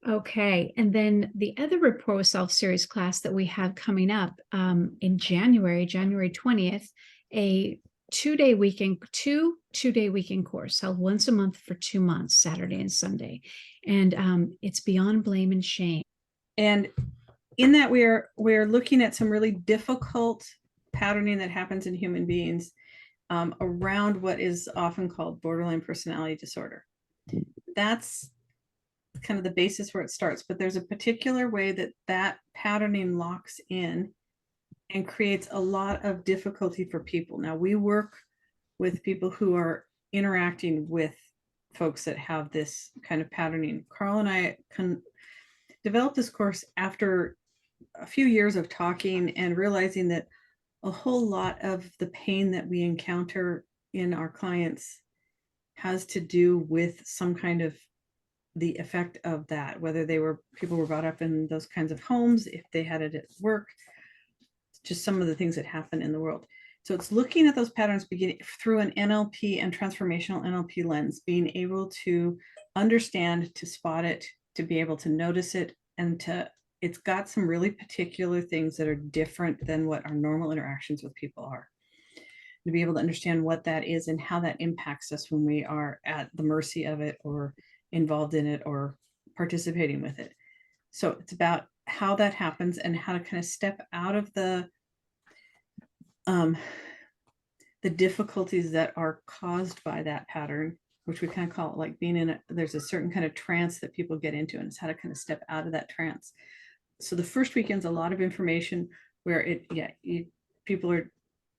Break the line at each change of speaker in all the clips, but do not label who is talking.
Okay. And then the other Rapport with Self series class that we have coming up in January, January 20th, a 2-day weekend, two-day weekend course held once a month for 2 months, Saturday and Sunday. And it's beyond blame and shame.
And in that we're looking at some really difficult patterning that happens in human beings around what is often called borderline personality disorder. That's kind of the basis where it starts, but there's a particular way that that patterning locks in and creates a lot of difficulty for people. Now, we work with people who are interacting with folks that have this kind of patterning. Carl and I developed this course after a few years of talking and realizing that a whole lot of the pain that we encounter in our clients has to do with some kind of the effect of that, whether people were brought up in those kinds of homes, if they had it at work, just some of the things that happen in the world. So it's looking at those patterns beginning through an NLP and transformational NLP lens, being able to understand, to spot it, to be able to notice it, and it's got some really particular things that are different than what our normal interactions with people are. To be able to understand what that is and how that impacts us when we are at the mercy of it or involved in it or participating with it. So it's about how that happens and how to kind of step out of the difficulties that are caused by that pattern, which we kind of call it like being in there's a certain kind of trance that people get into, and it's how to kind of step out of that trance. So the first weekend's a lot of information where people are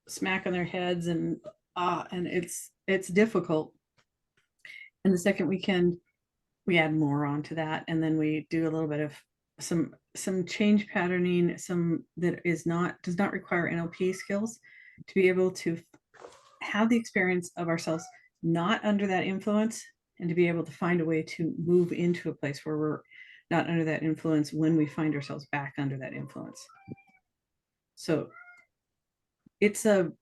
smacking their heads and it's difficult. And the second weekend we add more onto that, and then we do a little bit of some change patterning, some that does not require NLP skills, to be able to have the experience of ourselves not under that influence, and to be able to find a way to move into a place where we're not under that influence when we find ourselves back under that influence. So it's a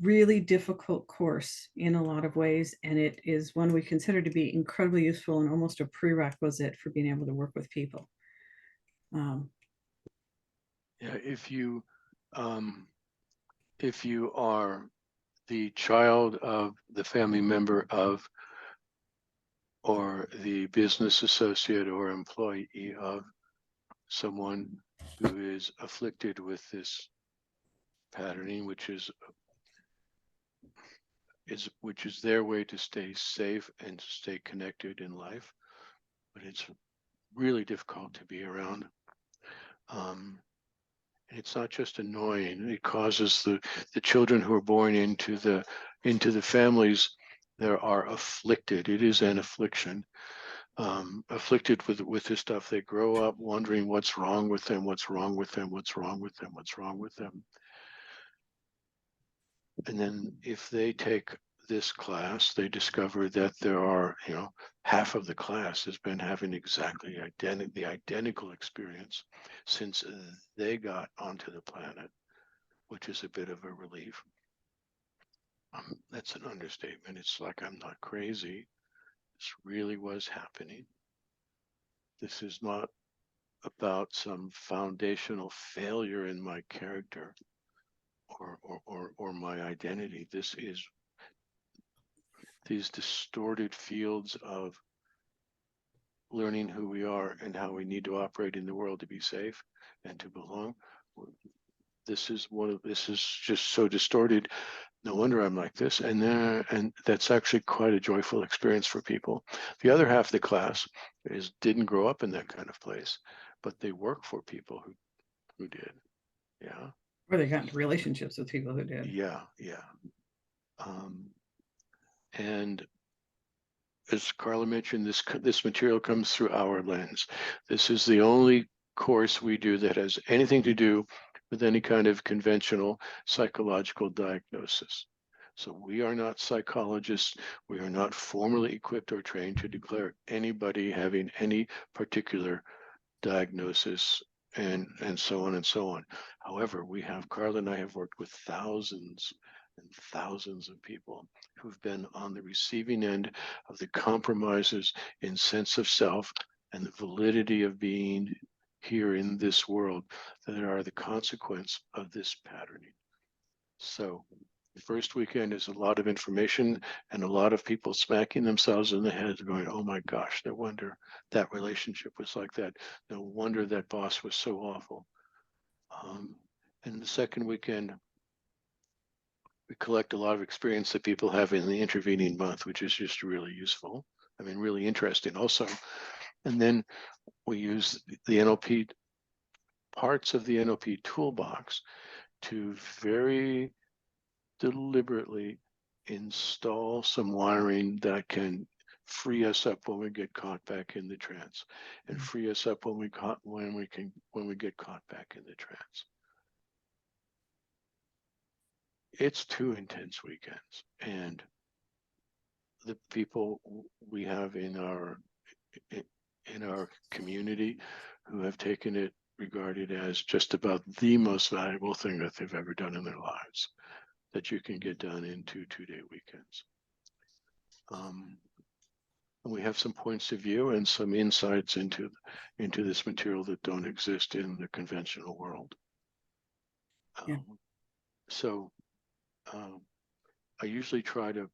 really difficult course in a lot of ways, and it is one we consider to be incredibly useful and almost a prerequisite for being able to work with people.
Yeah, if you are the child of the family member of, or the business associate or employee of someone who is afflicted with this patterning, which is their way to stay safe and to stay connected in life, but it's really difficult to be around. And it's not just annoying; it causes the children who are born into the families that are afflicted. It is an affliction. Afflicted with this stuff. They grow up wondering what's wrong with them, what's wrong with them, what's wrong with them, what's wrong with them. And then if they take this class, they discover that there are, half of the class has been having exactly the identical experience since they got onto the planet, which is a bit of a relief. That's an understatement. It's like I'm not crazy. This really was happening. This is not about some foundational failure in my character or my identity. This is these distorted fields of learning who we are and how we need to operate in the world to be safe and to belong. This is just so distorted. No wonder I'm like this. And that's actually quite a joyful experience for people. The other half of the class didn't grow up in that kind of place, but they work for people who did. Yeah.
Or they got into relationships with people who did.
Yeah. And as Carla mentioned, this material comes through our lens. This is the only course we do that has anything to do with any kind of conventional psychological diagnosis. So we are not psychologists. We are not formally equipped or trained to declare anybody having any particular diagnosis and so on and so on. However, Carla and I have worked with thousands and thousands of people who've been on the receiving end of the compromises in sense of self and the validity of being here in this world that are the consequence of this patterning. So the first weekend is a lot of information and a lot of people smacking themselves in the head going, oh my gosh, no wonder that relationship was like that. No wonder that boss was so awful. And the second weekend, we collect a lot of experience that people have in the intervening month, which is just really useful. I mean, really interesting also. And then we use the NLP, parts of the NLP toolbox, to very deliberately install some wiring that can free us up when we get caught back in the trance, and free us up when we get caught back in the trance. It's 2 intense weekends, and the people we have in our community who have taken it, regard it as just about the most valuable thing that they've ever done in their lives, that you can get done in 2 2-day weekends. And we have some points of view and some insights into this material that don't exist in the conventional world.
Yeah.
So I usually try to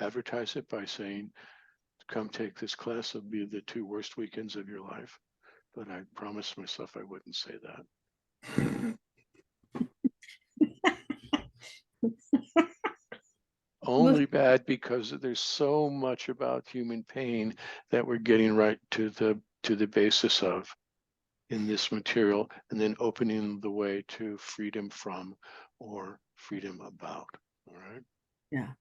advertise it by saying, come take this class, it'll be the 2 worst weekends of your life. But I promised myself I wouldn't say that. Only bad because there's so much about human pain that we're getting right to the basis of in this material, and then opening the way to freedom from or freedom about. All right.
Yeah.